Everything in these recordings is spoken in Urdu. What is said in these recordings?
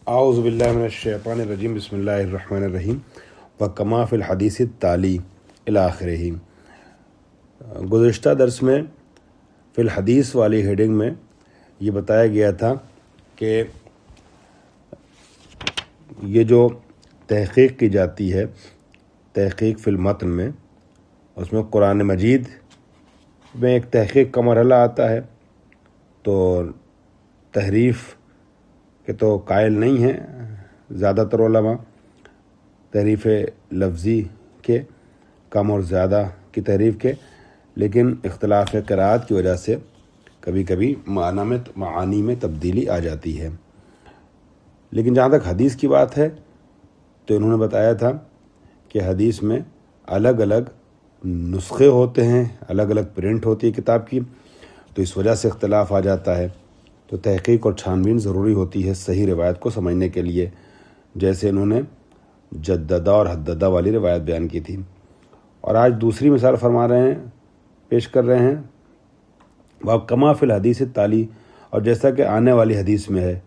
اعوذ باللہ من الشیطان الرجیم بسم اللہ الرحمن الرحیم وکما فی الحدیث التالی الی آخرہ۔ گزشتہ درس میں فی الحدیث والی ہیڈنگ میں یہ بتایا گیا تھا کہ یہ جو تحقیق کی جاتی ہے، تحقیق فی المتن میں، اس میں قرآن مجید میں ایک تحقیق کا مرحلہ آتا ہے، تو تحریف کے تو قائل نہیں ہیں زیادہ تر علماء، تحریف لفظی کے کم اور زیادہ کی تحریف کے، لیکن اختلاف قرأت کی وجہ سے کبھی کبھی معانی میں تبدیلی آ جاتی ہے۔ لیکن جہاں تک حدیث کی بات ہے تو انہوں نے بتایا تھا کہ حدیث میں الگ الگ نسخے ہوتے ہیں، الگ الگ پرنٹ ہوتی ہے کتاب کی، تو اس وجہ سے اختلاف آ جاتا ہے، تو تحقیق اور چھانبین ضروری ہوتی ہے صحیح روایت کو سمجھنے کے لیے، جیسے انہوں نے جددہ اور حددہ والی روایت بیان کی تھی۔ اور آج دوسری مثال پیش کر رہے ہیں وَكَمَا فِي الْحَدِيثِ التَّالِي، اور جیسا کہ آنے والی حدیث میں ہے،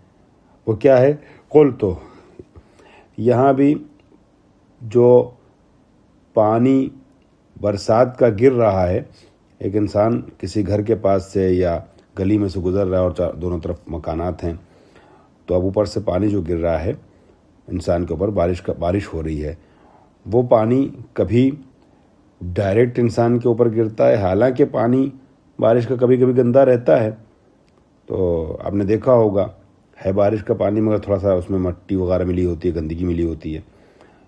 وہ کیا ہے؟ قُلْتُ، یہاں بھی جو پانی برسات کا گر رہا ہے، ایک انسان کسی گھر کے پاس سے یا گلی میں سے گزر رہا ہے اور دونوں طرف مکانات ہیں، تو اب اوپر سے پانی جو گر رہا ہے انسان کے اوپر، بارش ہو رہی ہے، وہ پانی کبھی ڈائریکٹ انسان کے اوپر گرتا ہے، حالانکہ پانی بارش کا کبھی کبھی گندا رہتا ہے، تو آپ نے دیکھا ہوگا ہے بارش کا پانی، مگر تھوڑا سا اس میں مٹی وغیرہ ملی ہوتی ہے، گندگی ملی ہوتی ہے،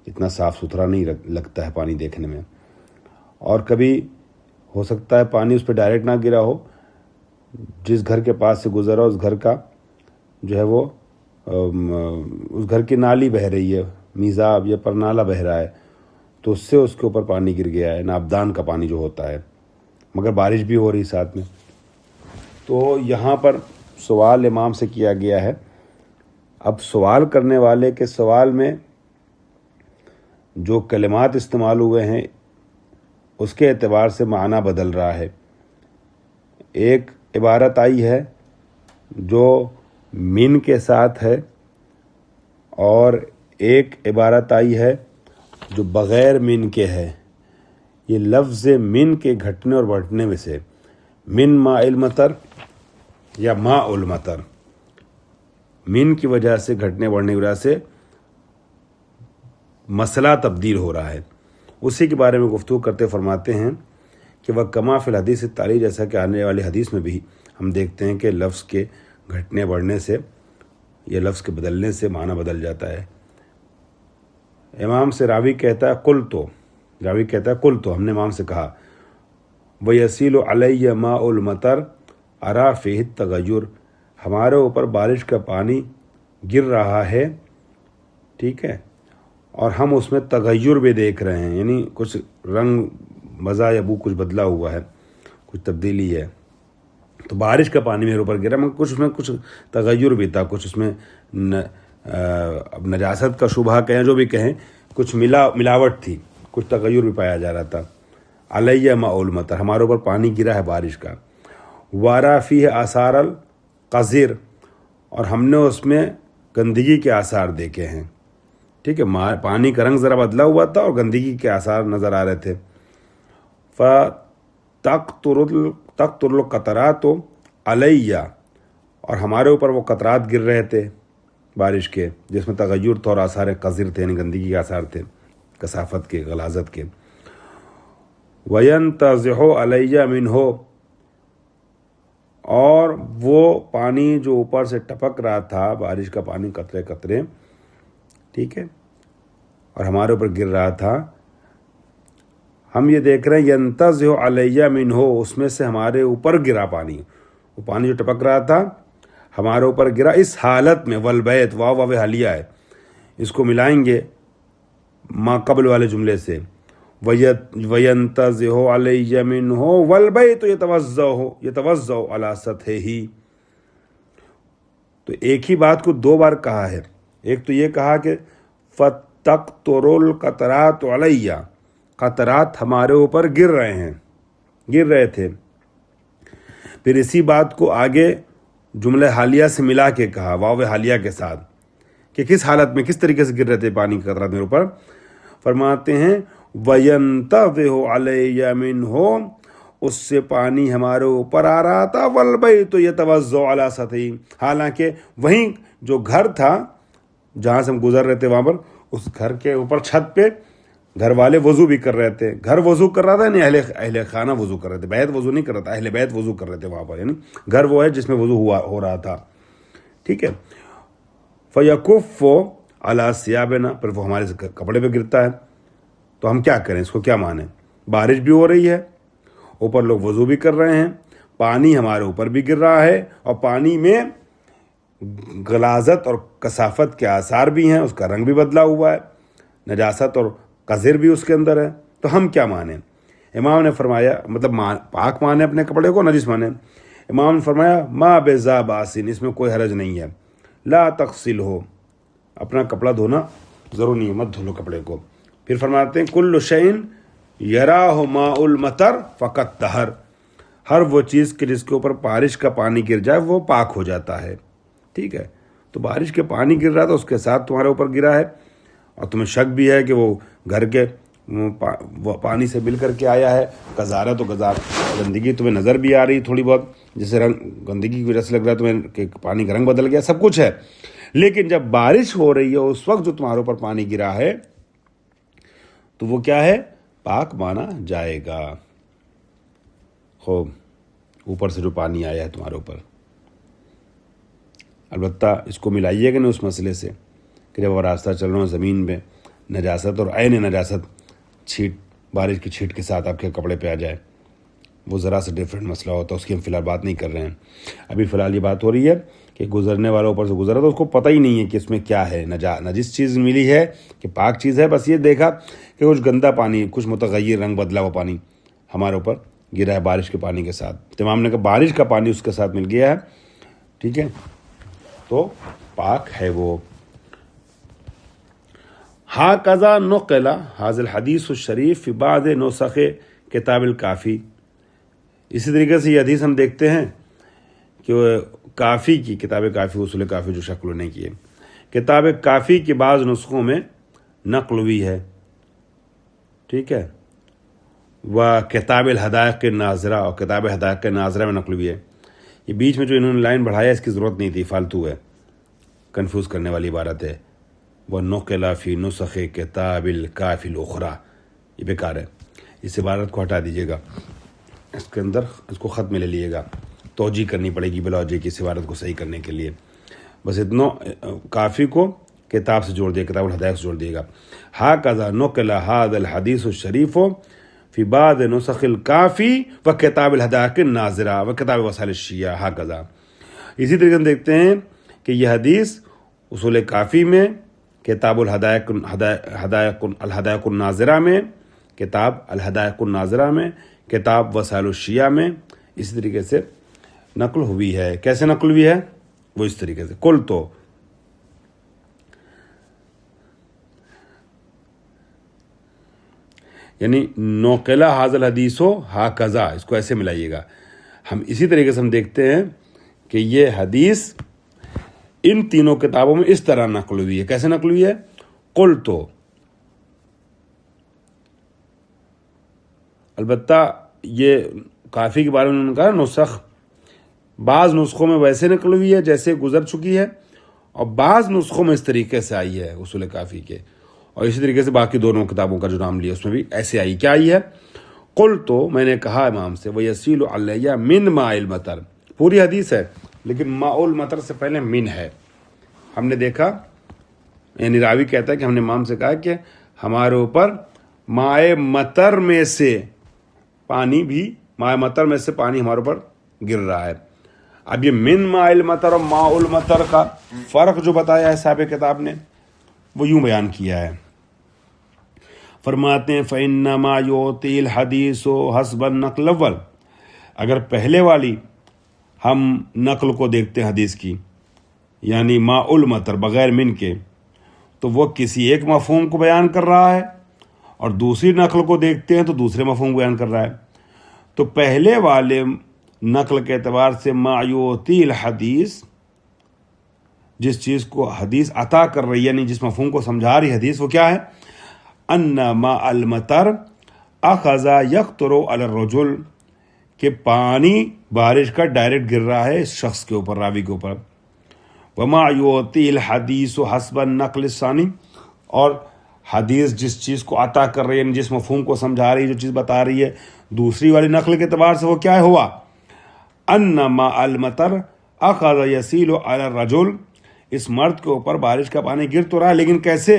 اتنا صاف ستھرا نہیں لگتا ہے پانی دیکھنے میں۔ اور کبھی ہو سکتا ہے پانی اس پہ ڈائریکٹ نہ گرا ہو، جس گھر کے پاس سے گزرا اس گھر کا جو ہے وہ اس گھر کی نالی بہہ رہی ہے، میزاب یا پرنالہ بہہ رہا ہے، تو اس سے اس کے اوپر پانی گر گیا ہے، ناپدان کا پانی جو ہوتا ہے، مگر بارش بھی ہو رہی ساتھ میں۔ تو یہاں پر سوال امام سے کیا گیا ہے، اب سوال کرنے والے کے سوال میں جو کلمات استعمال ہوئے ہیں اس کے اعتبار سے معنی بدل رہا ہے۔ ایک عبارت آئی ہے جو من کے ساتھ ہے، اور ایک عبارت آئی ہے جو بغیر من کے ہے۔ یہ لفظ من کے گھٹنے اور بڑھنے میں سے، من ماء المطر یا ماء المطر، من کی وجہ سے، گھٹنے بڑھنے کی وجہ سے مسئلہ تبدیل ہو رہا ہے، اسی کے بارے میں گفتگو کرتے فرماتے ہیں کہ وَكَمَا فِي الْحَدِيثِ التَّالِي، جیسا کہ آنے والی حدیث میں بھی ہم دیکھتے ہیں کہ لفظ کے گھٹنے بڑھنے سے یا لفظ کے بدلنے سے معنی بدل جاتا ہے۔ امام سے راوی کہتا ہے قُلْتُ، ہم نے امام سے کہا، وَيَسِيلُ عَلَيَّ مَاءُ الْمَطَرِ أَرَى فِيهِ التَّغَيُّرَ، ہمارے اوپر بارش کا پانی گر رہا ہے، ٹھیک ہے، اور ہم اس میں تغیر بھی دیکھ رہے ہیں، یعنی کچھ رنگ، مزہ یا بو کچھ بدلا ہوا ہے، کچھ تبدیلی ہے۔ تو بارش کا پانی میرے اوپر گرا، مگر کچھ اس میں کچھ تغیر بھی تھا، کچھ اس میں اب نجاست کا شبہ کہیں، جو بھی کہیں، کچھ ملاوٹ تھی، کچھ تغیر بھی پایا جا رہا تھا۔ علیہ ماء المطر، ہمارے اوپر پانی گرا ہے بارش کا۔ وارا فیہ آثار القذر، اور ہم نے اس میں گندگی کے آثار دیکھے ہیں، ٹھیک ہے، پانی کا رنگ ذرا بدلا ہوا تھا اور گندگی کے آثار نظر آ رہے تھے۔ تقطر القطرات علیہ، اور ہمارے اوپر وہ قطرات گر رہے تھے بارش کے، جس میں تغیر تھا اور آثار قذر تھے، یعنی گندگی کے آثار تھے، کثافت کے، غلاظت کے۔ وَيَنْتَزِعُ عَلَيَّ مِنْهُ، اور وہ پانی جو اوپر سے ٹپک رہا تھا، بارش کا پانی قطرے قطرے، ٹھیک ہے، اور ہمارے اوپر گر رہا تھا، ہم یہ دیکھ رہے ہیں ینتزع علیہ منہ، اس میں سے ہمارے اوپر گرا پانی، وہ پانی جو ٹپک رہا تھا ہمارے اوپر گرا، اس حالت میں، والبیت، واو حالیہ ہے، اس کو ملائیں گے ما قبل والے جملے سے، وینتزع علیہ منہ والبیت یتوزع علی سطحہ، تو ایک ہی بات کو دو بار کہا ہے، ایک تو یہ کہا کہ فتقطر القطرات علیہ، قطرات ہمارے اوپر گر رہے تھے، پھر اسی بات کو آگے جملہ حالیہ سے ملا کے کہا، واو حالیہ کے ساتھ، کہ کس حالت میں کس طریقے سے گر رہے تھے پانی کے قطرات میرے اوپر. فرماتے ہیں وَيَنْتَضِحُ عَلَيَّ مِنْهُ، اس سے پانی ہمارے اوپر آ رہا تھا. وَالْبَيْتُ يَتَوَزَّعُ عَلَى سَطْحِهِ، حالانکہ وہیں جو گھر تھا جہاں سے ہم گزر رہے تھے وہاں پر اس گھر کے اوپر چھت پہ گھر والے وضو بھی کر رہے تھے. گھر وضو کر رہا تھا یعنی اہل خانہ وضو کر رہے تھے، بیت وضو نہیں کر رہا تھا، اہل بیت وضو کر رہے تھے وہاں پر، یعنی گھر وہ ہے جس میں وضو ہو رہا تھا. ٹھیک ہے. فَيَكُفُّ عَلَى ثِيَابِنَا، پھر وہ ہمارے کپڑے پہ گرتا ہے. تو ہم کیا کریں، اس کو کیا مانیں؟ بارش بھی ہو رہی ہے، اوپر لوگ وضو بھی کر رہے ہیں، پانی ہمارے اوپر بھی گر رہا ہے، اور پانی میں غلاظت اور کثافت کے آثار بھی ہیں، اس کا رنگ بھی بدلا ہوا ہے، نجاست اور قذر بھی اس کے اندر ہے. تو ہم کیا مانیں؟ امام نے فرمایا، مطلب پاک مانیں اپنے کپڑے کو، نجس مانیں. امام نے فرمایا ما بذا باسن، اس میں کوئی حرج نہیں ہے. لا تغسل ہو، اپنا کپڑا دھونا ضروری نہیں ہے، مت دھو لو کپڑے کو. پھر فرماتے ہیں کل شیء یراہ ماء المطر فقط طہر، ہر وہ چیز کہ جس کے اوپر بارش کا پانی گر جائے وہ پاک ہو جاتا ہے. ٹھیک ہے. تو بارش کے پانی گر رہا تھا، اس کے ساتھ تمہارے اوپر گرا ہے، اور تمہیں شک بھی ہے کہ وہ گھر کے پانی سے مل کر کے آیا ہے. قذارہ تو گندگی تمہیں نظر بھی آ رہی تھوڑی بہت، جیسے رنگ گندگی کی وجہ سے لگ رہا ہے تمہیں کہ پانی کا رنگ بدل گیا، سب کچھ ہے. لیکن جب بارش ہو رہی ہے اس وقت جو تمہارے اوپر پانی گرا ہے تو وہ کیا ہے؟ پاک مانا جائے گا. خوب اوپر سے جو پانی آیا ہے تمہارے اوپر، البتہ اس کو ملائیے گا نہیں اس مسئلے سے کہ جب وہ راستہ چل رہا ہو زمین میں نجاست اور عین نجاست چھیٹ، بارش کی چھیٹ کے ساتھ آپ کے کپڑے پہ آ جائے، وہ ذرا سے ڈیفرنٹ مسئلہ ہوتا ہے. اس کی ہم فی الحال بات نہیں کر رہے ہیں. ابھی فی الحال یہ بات ہو رہی ہے کہ گزرنے والا اوپر سے گزرا تو اس کو پتہ ہی نہیں ہے کہ اس میں کیا ہے، نجس چیز ملی ہے کہ پاک چیز ہے. بس یہ دیکھا کہ کچھ گندا پانی، کچھ متغیر رنگ بدلا ہوا پانی ہمارے اوپر گرا ہے بارش کے پانی کے ساتھ. امام نے کہا بارش کا پانی اس کے ساتھ مل گیا ہے، ٹھیک ہے، تو پاک ہے وہ. ہاکذا نقل ھذا الحدیث الشریف فی بعض نسخ کتاب الکافی. اسی طریقے سے یہ حدیث ہم دیکھتے ہیں کہ کافی کی کتاب کافی، اصول کافی جو شکل نے کی ہے، کتاب کافی کے بعض نسخوں میں نقل ہوئی ہے. ٹھیک ہے. و کتاب الحدائق الناظرہ، اور کتاب حدائق الناظرہ میں نقل ہوئی ہے. یہ بیچ میں جو انہوں نے لائن بڑھایا اس کی ضرورت نہیں تھی، فالتو ہے، کنفیوز کرنے والی عبارت ہے. وہ نقل فی نسخ کتاب الکافی الاخری، یہ بیکار ہے، اس عبارت کو ہٹا دیجیے گا، اس کے اندر اس کو خط میں لے لیے گا، توجیہ کرنی پڑے گی بلا وجہ کی اس عبارت کو صحیح کرنے کے لیے. بس اتنا کافی کو کتاب سے جوڑ دیا، کتاب الحدائق سے جوڑ دیے گا. ہاکذا نقل ھذا الحدیث الشریف فی بعض نسخ الکافی و کتاب الحدائق الناظرہ و کتاب وسائل الشیعہ. ہاکذا، اسی طریقے سے دیکھتے ہیں کہ یہ حدیث اصول کافی میں، کتاب الحدائق الناظرہ میں، کتاب الحدائق الناظرہ میں، کتاب وسائل الشیعہ میں اسی طریقے سے نقل ہوئی ہے. کیسے نقل ہوئی ہے؟ وہ اس طریقے سے کل تو یعنی نوقلا حاضل حدیث ہو ہاکذا، اس کو ایسے ملائیے گا. ہم اسی طریقے سے ہم دیکھتے ہیں کہ یہ حدیث ان تینوں کتابوں میں اس طرح نقل ہوئی ہے. کیسے نقل ہوئی ہے؟ قل تو، البتہ یہ کافی کے بارے میں انہوں نے کہا نسخ، بعض نسخوں میں ویسے نقل ہوئی ہے جیسے گزر چکی ہے، اور بعض نسخوں میں اس طریقے سے آئی ہے اصول کافی کے، اور اسی طریقے سے باقی دونوں کتابوں کا جو نام لیا اس میں بھی ایسے آئی. کیا آئی ہے؟ قل تو، میں نے کہا امام سے، وَيَسِيلُ عَلَيَّ مِن مَاءِ الْمَطَرِ، پوری حدیث ہے لیکن ماء المطر سے پہلے من ہے. ہم نے دیکھا، یعنی راوی کہتا ہے کہ ہم نے امام سے کہا کہ ہمارے اوپر ماء مطر میں سے پانی بھی، ماء مطر میں سے پانی ہمارے اوپر گر رہا ہے. اب یہ من ماء المطر اور ماء المطر کا فرق جو بتایا ہے صاحب کتاب نے وہ یوں بیان کیا ہے. فرماتے ہیں فَإِنَّمَا يُعْطِي الْحَدِيثُ حَسْبَ النَّقْلِ الْأَوَّلِ، اگر پہلے والی ہم نقل کو دیکھتے ہیں حدیث کی، یعنی ماء المطر بغیر من کے، تو وہ کسی ایک مفہوم کو بیان کر رہا ہے، اور دوسری نقل کو دیکھتے ہیں تو دوسرے مفہوم کو بیان کر رہا ہے. تو پہلے والے نقل کے اعتبار سے ما یعطی الحدیث، جس چیز کو حدیث عطا کر رہی ہے، یعنی جس مفہوم کو سمجھا رہی حدیث، وہ کیا ہے؟ ان ماء المطر اخذ یقطر علی الرجل، کہ پانی بارش کا ڈائریکٹ گر رہا ہے اس شخص کے اوپر، راوی کے اوپر. وما یعطی الحدیث حسب النقل الثانی، اور حدیث جس چیز کو عطا کر رہی ہے، یعنی جس مفہوم کو سمجھا رہی ہے، جو چیز بتا رہی ہے دوسری والی نقل کے اعتبار سے، وہ کیا ہے؟ ہوا ان ماء المطر اخذ یسیل علی الرجل، اس مرد کے اوپر بارش کا پانی گر تو رہا ہے، لیکن کیسے؟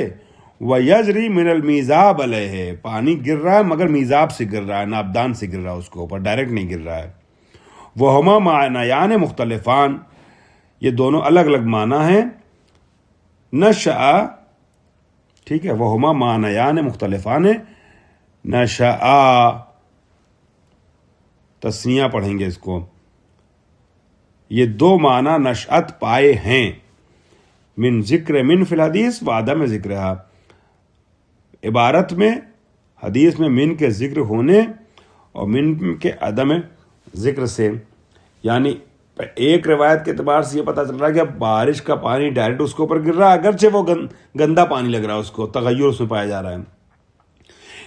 وَيَجْرِي مِنَ الْمِيزَابِ عَلَيْهِ، پانی گر رہا ہے مگر میزاب سے گر رہا ہے، ناپدان سے گر رہا ہے اس کے اوپر، ڈائریکٹ نہیں گر رہا ہے. وَهُمَا مَعْنَيَانِ مُخْتَلِفَانِ، یہ دونوں الگ الگ معنی ہیں. نشأ، ٹھیک ہے، وَهُمَا مَعْنَيَانِ مُخْتَلِفَانِ، نشأ تثنیہ پڑھیں گے اس کو، یہ دو معنی نشأت پائے ہیں. من ذکر من فی الحدیث و عدم ذکرہا، عبارت میں، حدیث میں من کے ذکر ہونے اور من کے عدم ذکر سے. یعنی ایک روایت کے اعتبار سے یہ پتہ چل رہا ہے کہ بارش کا پانی ڈائریکٹ اس کے اوپر گر رہا ہے، اگرچہ وہ گندا پانی لگ رہا ہے، اس کو تغیر اس میں پایا جا رہا ہے.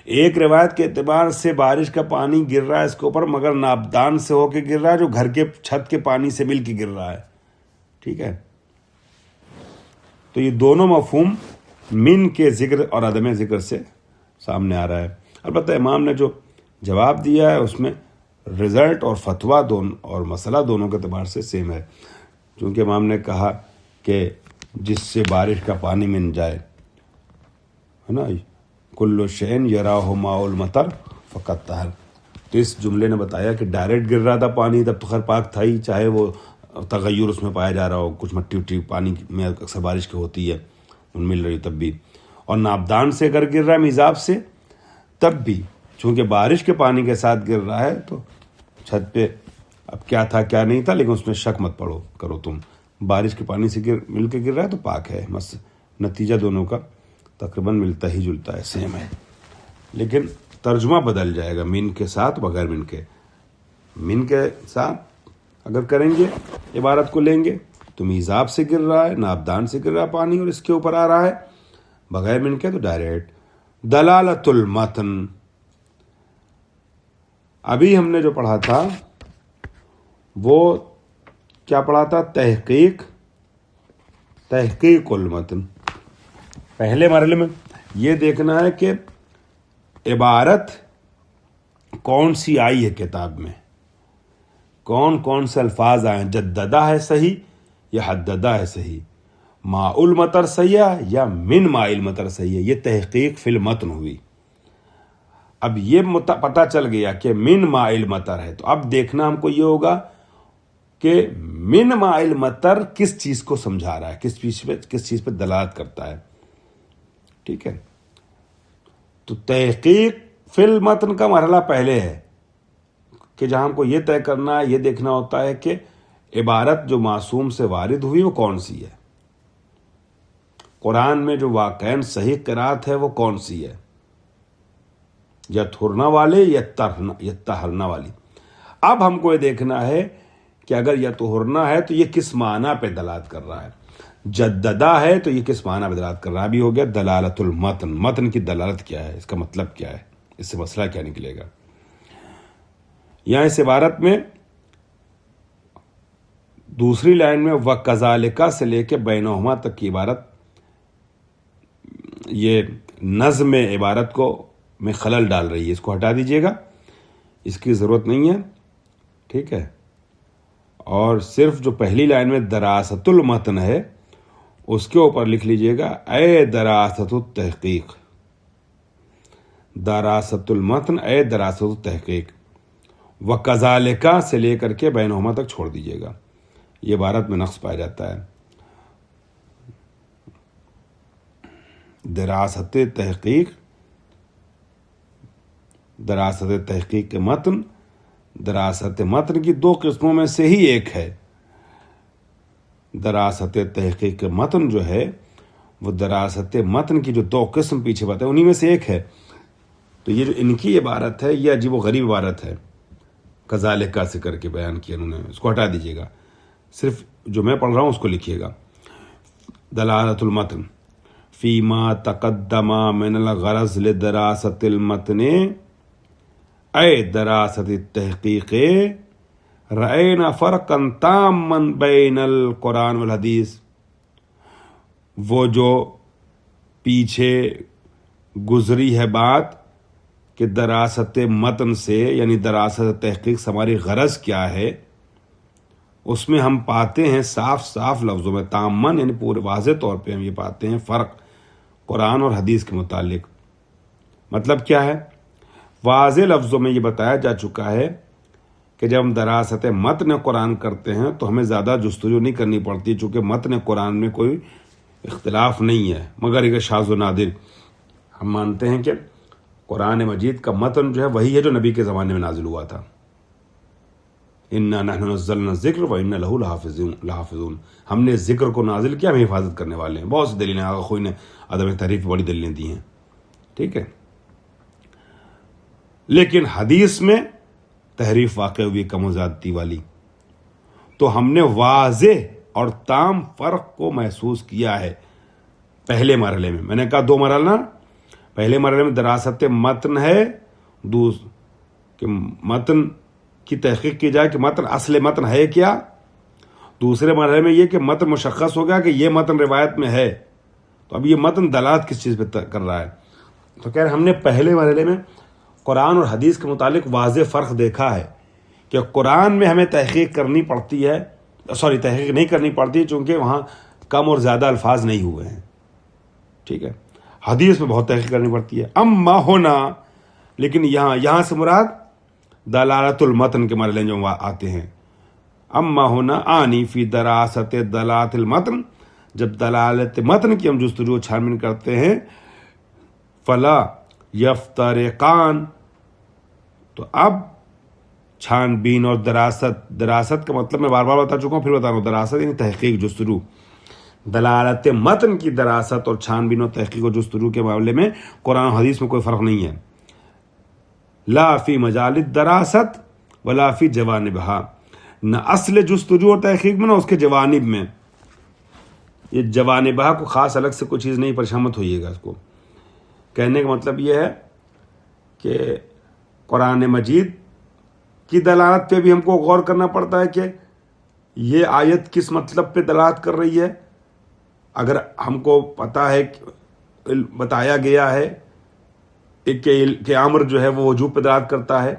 ایک روایت کے اعتبار سے بارش کا پانی گر رہا ہے اس کے اوپر، مگر ناپدان سے ہو کے گر رہا ہے، جو گھر کے چھت کے پانی سے مل کے گر رہا ہے. ٹھیک ہے، تو یہ دونوں مفہوم من کے ذکر اور عدم ذکر سے سامنے آ رہا ہے. البتہ امام نے جو جواب دیا ہے اس میں رزلٹ اور فتویٰ دونوں اور مسئلہ دونوں کے اعتبار سے سیم ہے، چونکہ امام نے کہا کہ جس سے بارش کا پانی من جائے، ہے نا، کل شین یراہ ماء المطر فقط طہر. تو اس جملے نے بتایا کہ ڈائریکٹ گر رہا تھا پانی، تب تو خیر پاک تھا ہی، چاہے وہ تغیر اس میں پایا جا رہا ہو، کچھ مٹی وٹی پانی میں اکثر بارش کی ہوتی ہے مل رہی تب بھی، اور ناپدان سے اگر گر رہا ہے میزاب سے تب بھی، چونکہ بارش کے پانی کے ساتھ گر رہا ہے تو چھت پہ اب کیا تھا کیا نہیں تھا، لیکن اس میں شک مت کرو تم، بارش کے پانی سے مل کے گر رہا ہے تو پاک ہے. بس نتیجہ دونوں کا تقریباً ملتا ہی جلتا ہے، سیم ہے، لیکن ترجمہ بدل جائے گا، من کے ساتھ بغیر من کے. من کے ساتھ اگر کریں گے، عبارت کو لیں گے تو میزاب سے گر رہا ہے، ناپدان سے گر رہا ہے پانی اور اس کے اوپر آ رہا ہے، بغیر من کے تو ڈائریکٹ. دلالت المتن، ابھی ہم نے جو پڑھا تھا وہ کیا پڑھا تھا؟ تحقیق المتن. پہلے مرحلے میں یہ دیکھنا ہے کہ عبارت کون سی آئی ہے کتاب میں، کون کون سے الفاظ آئے ہیں، جددہ ہے صحیح یا حددہ ہے صحیح، ماء المطر صحیح ہے یا من ماء المطر صحیح ہے. یہ تحقیق فی المتن ہوئی. اب یہ پتہ چل گیا کہ من ماء المطر ہے، تو اب دیکھنا ہم کو یہ ہوگا کہ من ماء المطر کس چیز کو سمجھا رہا ہے، کس چیز پہ دلالت کرتا ہے. ٹھیک ہے، تو تحقیق فی المتن کا مرحلہ پہلے ہے کہ جہاں ہم کو یہ طے کرنا ہے، یہ دیکھنا ہوتا ہے کہ عبارت جو معصوم سے وارد ہوئی وہ کون سی ہے، قرآن میں جو واقعاً صحیح قرات ہے وہ کون سی ہے، یا تھرنا والے یا تہرنا والی. اب ہم کو یہ دیکھنا ہے کہ اگر یا تہرنا ہے تو یہ کس معنی پہ دلالت کر رہا ہے، جددہ ہے تو یہ کس معنی پہ دلالت کر رہا ہے. ابھی ہو گیا دلالت المتن، متن کی دلالت کیا ہے، اس کا مطلب کیا ہے، اس سے مسئلہ کیا نکلے گا. یہاں اس عبارت میں دوسری لائن میں وَكَذَلِكَ سے لے کے بینہما تک کی عبارت، یہ نظم عبارت کو میں خلل ڈال رہی ہے، اس کو ہٹا دیجئے گا، اس کی ضرورت نہیں ہے. ٹھیک ہے، اور صرف جو پہلی لائن میں دراست المتن ہے اس کے اوپر لکھ لیجئے گا اے دراست التحقیق، دراست المتن اے دراست التحقیق. وَكَذَلِكَ سے لے کر کے بینہما تک چھوڑ دیجئے گا، یہ عبارت میں نقص پایا جاتا ہے. دراست تحقیق، دراست تحقیق کے متن، دراست متن کی دو قسموں میں سے ہی ایک ہے. دراست تحقیق کے متن جو ہے وہ دراست متن کی جو دو قسم پیچھے بتائے انہی میں سے ایک ہے. تو یہ جو ان کی عبارت ہے یہ عجیب و غریب عبارت ہے، کذالک سے کر کے بیان کیا انہوں نے، اس کو ہٹا دیجیے گا، صرف جو میں پڑھ رہا ہوں اس کو لکھیے گا. دلالت المتن فیما تقدم من الغرض لدراست المتن اے دراست التحقیق رأینا فرقا تاما بین القرآن والحدیث. وہ جو پیچھے گزری ہے بات کہ دراست متن سے یعنی دراست تحقیق سے ہماری غرض کیا ہے، اس میں ہم پاتے ہیں صاف صاف لفظوں میں تامن یعنی پورے واضح طور پہ ہم یہ پاتے ہیں فرق قرآن اور حدیث کے متعلق. مطلب کیا ہے؟ واضح لفظوں میں یہ بتایا جا چکا ہے کہ جب ہم دراست متن قرآن کرتے ہیں تو ہمیں زیادہ جستجو نہیں کرنی پڑتی، چونکہ متن قرآن میں کوئی اختلاف نہیں ہے مگر ایک شاذ و نادر. ہم مانتے ہیں کہ قرآن مجید کا متن جو ہے وہی ہے جو نبی کے زمانے میں نازل ہوا تھا. انا نحن نزلنا الذکر وانا لہ لحافظون. ہم نے ذکر کو نازل کیا، ہم حفاظت کرنے والے ہیں. بہت سی دلیلیں آغا خوئی نے عدم تحریف بڑی دلیلیں دی ہیں. ٹھیک ہے، لیکن حدیث میں تحریف واقع ہوئی کم و زیادتی والی. تو ہم نے واضح اور تام فرق کو محسوس کیا ہے پہلے مرحلے میں. میں نے کہا 2 مرحلہ، پہلے مرحلے میں دراست متن ہے، کہ متن کی تحقیق کی جائے کہ متن اصل متن ہے کیا. دوسرے مرحلے میں یہ کہ متن مشخص ہو گیا کہ یہ متن روایت میں ہے، تو اب یہ متن دلالت کس چیز پہ کر رہا ہے. تو کہہ رہے ہم نے پہلے مرحلے میں قرآن اور حدیث کے متعلق واضح فرق دیکھا ہے کہ قرآن میں ہمیں تحقیق کرنی پڑتی ہے، تحقیق نہیں کرنی پڑتی چونکہ وہاں کم اور زیادہ الفاظ نہیں ہوئے ہیں. ٹھیک ہے، حدیث میں بہت تحقیق کرنی پڑتی ہے. اما ہونا، لیکن یہاں سے مراد دلالت المتن کے مرحلے جو آتے ہیں. اما ہونا آنی فی دراست دلالت المتن، جب دلالت متن کی ہم جستجو چھان بین کرتے ہیں، فلا یفترقان، تو اب چھان بین اور دراست کا مطلب میں بار بار بتا چکا ہوں، پھر بتا رہا ہوں. دراست یعنی تحقیق جستجو. دلالت متن کی دراست اور چھان بین اور تحقیق و جستجو کے معاملے میں قرآن و حدیث میں کوئی فرق نہیں ہے. لا فی مجال الدراست ولا فی جوانبہا، نہ اصل جستجو اور تحقیق میں نہ اس کے جوانب میں. یہ جوانبہا کو خاص الگ سے کوئی چیز نہیں، پریشان مت ہوئیے گا. اس کو کہنے کا مطلب یہ ہے کہ قرآن مجید کی دلالت پہ بھی ہم کو غور کرنا پڑتا ہے کہ یہ آیت کس مطلب پہ دلالت کر رہی ہے. اگر ہم کو پتہ ہے، بتایا گیا ہے کہ امر جو ہے وہ وجوب پہ دلالت کرتا ہے،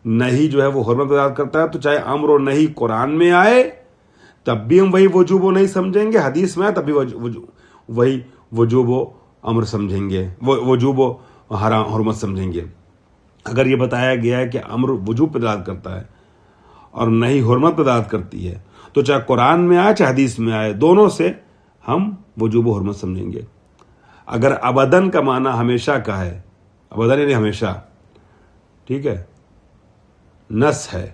نہیں جو ہے وہ حرمت پہ دلالت کرتا ہے، تو چاہے امر و نہیں قرآن میں آئے تب بھی ہم وہی وجوب و نہیں سمجھیں گے، حدیث میں آئے تب بھی وہی وجوب و امر سمجھیں گے، وجوب و حرمت سمجھیں گے. اگر یہ بتایا گیا ہے کہ امر وجوب پہ دلالت کرتا ہے اور نہیں حرمت پہ دلالت کرتی ہے، تو چاہے قرآن میں آئے چاہے حدیث میں آئے، دونوں سے ہم وجوب و حرمت سمجھیں گے. اگر ابدن کا معنی ہمیشہ کا ہے، ابدن یعنی ہمیشہ، ٹھیک ہے، نس ہے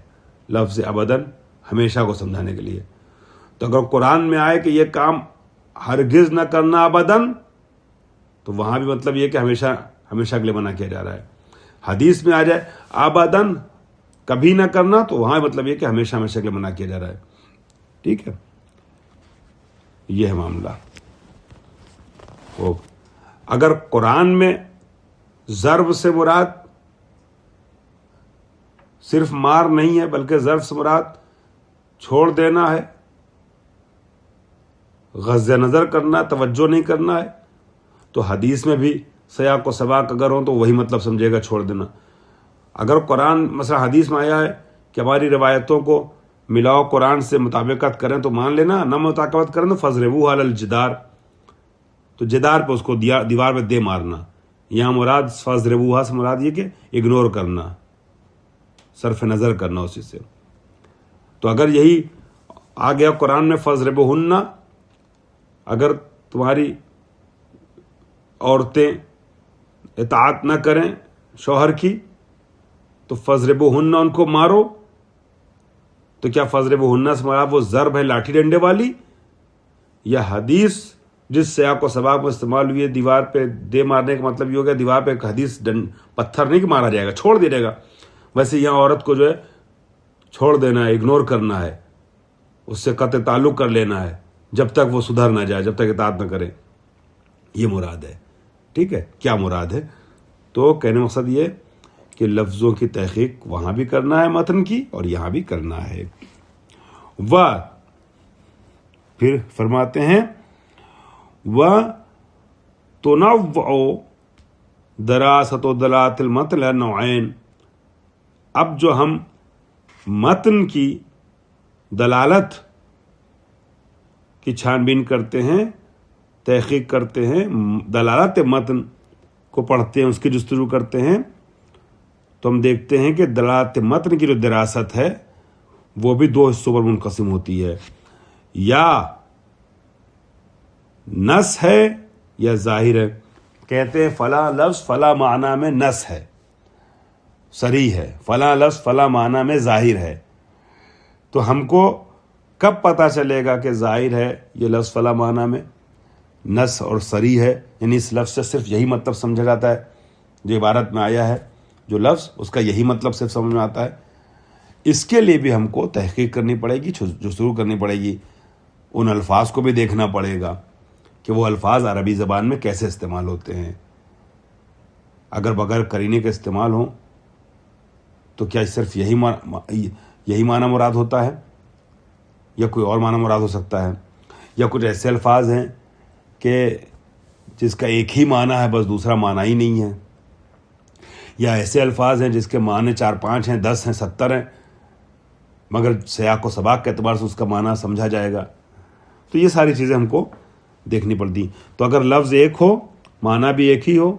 لفظ ابدن ہمیشہ کو سمجھانے کے لیے، تو اگر قرآن میں آئے کہ یہ کام ہرگز نہ کرنا ابدن، تو وہاں بھی مطلب یہ کہ ہمیشہ کے لیے منع کیا جا رہا ہے. حدیث میں آ جائے ابدن کبھی نہ کرنا، تو وہاں مطلب یہ کہ ہمیشہ کے لیے منع کیا جا رہا ہے. ٹھیک ہے، یہ ہے معاملہ. اگر قرآن میں ضرب سے مراد صرف مار نہیں ہے بلکہ ضرب سے مراد چھوڑ دینا ہے، غض نظر کرنا، توجہ نہیں کرنا ہے، تو حدیث میں بھی سیاق و سباق اگر ہوں تو وہی مطلب سمجھے گا چھوڑ دینا. اگر قرآن مثلا حدیث میں آیا ہے کہ ہماری روایتوں کو ملاؤ قرآن سے مطابقت کریں تو مان لینا، نہ مطابقت کریں تو فضربوہ علی الجدار، تو جدار پہ اس کو دیوار پہ دے مارنا. یہاں مراد فضربوہ سے مراد یہ کہ اگنور کرنا، صرف نظر کرنا اسی سے. تو اگر یہی آ گیا قرآن میں فضربوہن، اگر تمہاری عورتیں اطاعت نہ کریں شوہر کی تو فضربوہن، ان کو مارو. تو کیا فضربوہن سے مراد وہ ضرب ہے لاٹھی ڈنڈے والی، یا حدیث جس سیاق و سباق میں استعمال ہوئی ہے دیوار پہ دے مارنے کا مطلب یہ ہو گیا دیوار پہ حدیث پتھر نہیں کہ مارا جائے گا، چھوڑ دیا جائے گا. ویسے یہاں عورت کو جو ہے چھوڑ دینا ہے، اگنور کرنا ہے، اس سے قطع تعلق کر لینا ہے، جب تک وہ سدھر نہ جائے، جب تک اطاعت نہ کرے، یہ مراد ہے. ٹھیک ہے، کیا مراد ہے؟ تو کہنے مقصد یہ کہ لفظوں کی تحقیق وہاں بھی کرنا ہے متن کی، اور یہاں بھی کرنا ہے. پھر فرماتے ہیں تنوع دراست و دلالت المتن نوعین. اب جو ہم متن کی دلالت کی چھان بین کرتے ہیں، تحقیق کرتے ہیں، دلالت متن کو پڑھتے ہیں، اس کی جستجو کرتے ہیں، تو ہم دیکھتے ہیں کہ دلالت متن کی جو دراست ہے وہ بھی دو حصوں پر منقسم ہوتی ہے، یا نص ہے یا ظاہر ہے. کہتے ہیں فلاں لفظ فلاں معنی میں نص ہے، صریح ہے، فلاں لفظ فلاں معنی میں ظاہر ہے. تو ہم کو کب پتہ چلے گا کہ ظاہر ہے یہ لفظ فلاں معنی میں نص اور صریح ہے؟ یعنی اس لفظ سے صرف یہی مطلب سمجھا جاتا ہے جو عبارت میں آیا ہے، جو لفظ اس کا یہی مطلب صرف سمجھ میں آتا ہے. اس کے لیے بھی ہم کو تحقیق کرنی پڑے گی، جستجو کرنی پڑے گی، ان الفاظ کو بھی دیکھنا پڑے گا کہ وہ الفاظ عربی زبان میں کیسے استعمال ہوتے ہیں. اگر بغیر قرینے کے استعمال ہوں تو کیا صرف یہی معنی مراد ہوتا ہے، یا کوئی اور معنی مراد ہو سکتا ہے، یا کچھ ایسے الفاظ ہیں کہ جس کا ایک ہی معنی ہے بس دوسرا معنی ہی نہیں ہے، یا ایسے الفاظ ہیں جس کے معنی 4 5 ہیں، 10 ہیں، 70 ہیں، مگر سیاق و سباق کے اعتبار سے اس کا معنی سمجھا جائے گا. تو یہ ساری چیزیں ہم کو دیکھنی پڑتی. تو اگر لفظ ایک ہو، معنی بھی ایک ہی ہو،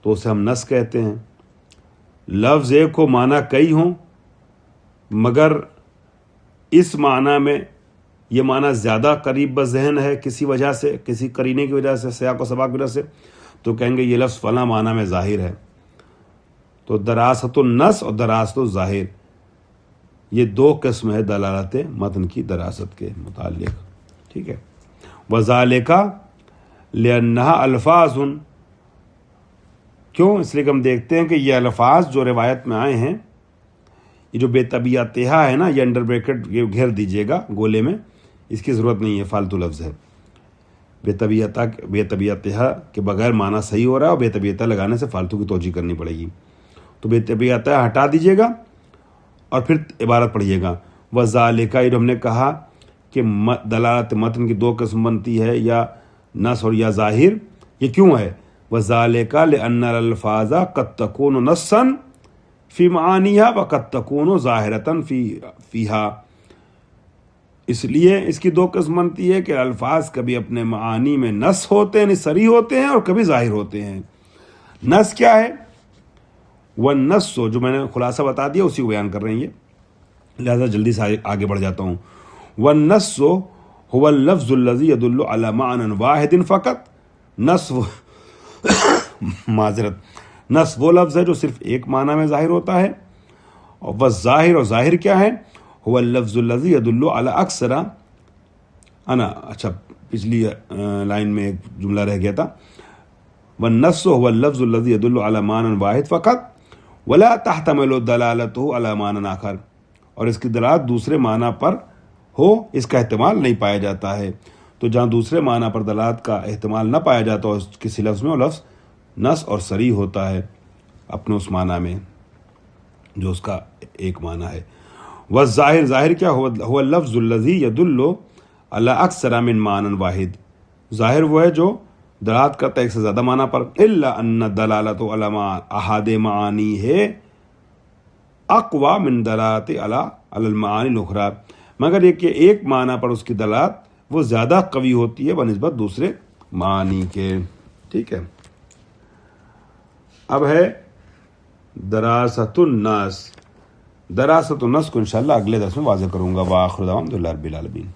تو اسے ہم نص کہتے ہیں. لفظ ایک ہو، معنی کئی ہوں، مگر اس معنی میں یہ معنی زیادہ قریب بذہن ہے کسی وجہ سے، کسی قرینے کی وجہ سے، سیاق و سباق کی وجہ سے، تو کہیں گے یہ لفظ فلاں معنی میں ظاہر ہے. تو دراست النص اور دراست الظاہر، یہ دو قسم ہے دلالت متن کی دراست کے متعلق. ٹھیک ہے. وذالک لأنہا الفاظ، کیوں؟ اس لیے کہ ہم دیکھتے ہیں کہ یہ الفاظ جو روایت میں آئے ہیں، یہ جو بے طبیعتہا ہے نا، یہ انڈر بریکٹ گھیر دیجئے گا گولے میں، اس کی ضرورت نہیں ہے، فالتو لفظ ہے. بے طبیعتہا کے بغیر معنی صحیح ہو رہا ہے، اور بے طبیعتہ لگانے سے فالتو کی توجیہ کرنی پڑے گی. تو بے طبیعتہ ہٹا دیجئے گا اور پھر عبارت پڑھیے گا. وذالک، یہ ہم نے کہا کہ دلالت متن کی دو قسم بنتی ہے، یا نص اور یا ظاہر. یہ کیوں ہے؟ وذالک لأن الالفاظ قد تكون نصا فی معانیها وقد تكون ظاہرة فیہا. اس لیے اس کی دو قسم بنتی ہے کہ الفاظ کبھی اپنے معانی میں نص ہوتے ہیں، یعنی صریح ہوتے ہیں، اور کبھی ظاہر ہوتے ہیں. نص کیا ہے؟ والنص، جو میں نے خلاصہ بتا دیا اسی کو بیان کر رہے ہیں یہ، لہذا جلدی سے آگے بڑھ جاتا ہوں. والنص هو اللفظ الذي يدل على معنى واحد فقط. نص وہ لفظ ہے جو صرف ایک معنی میں ظاہر ہوتا ہے. اور والظاہر، اور ظاہر کیا ہے؟ هو اللفظ الذي يدل على اکثر. اچھا پچھلی لائن میں ایک جملہ رہ گیا تھا. والنص هو اللفظ الذي يدل على معنى واحد فقط ولا تحتمل دلالته على معنى آخر. اور اس کی دلالت دوسرے معنی پر ہو، اس کا احتمال نہیں پایا جاتا ہے. تو جہاں دوسرے معنی پر دلالت کا احتمال نہ پایا جاتا ہو کسی لفظ میں، وہ لفظ نص اور صریح ہوتا ہے اپنے اس معنی میں جو اس کا ایک معنی ہے. والظاہر، ظاہر کیا؟ هو اللفظ الذي يدل على اکثر من معنى واحد. ظاہر وہ ہے جو دلالت کرتا ہے ایک سے زیادہ معنی پر. الا ان دلالت على احد معانی ہے اقوى من دلالت على المعانی الاخرى. مگر یہ کہ ایک معنی پر اس کی دلالت وہ زیادہ قوی ہوتی ہے بنسبت دوسرے معانی کے. ٹھیک ہے. اب ہے دراست النص. دراست النص کو انشاءاللہ اگلے درس میں واضح کروں گا. وآخر دعوانا الحمدللہ رب العالمین.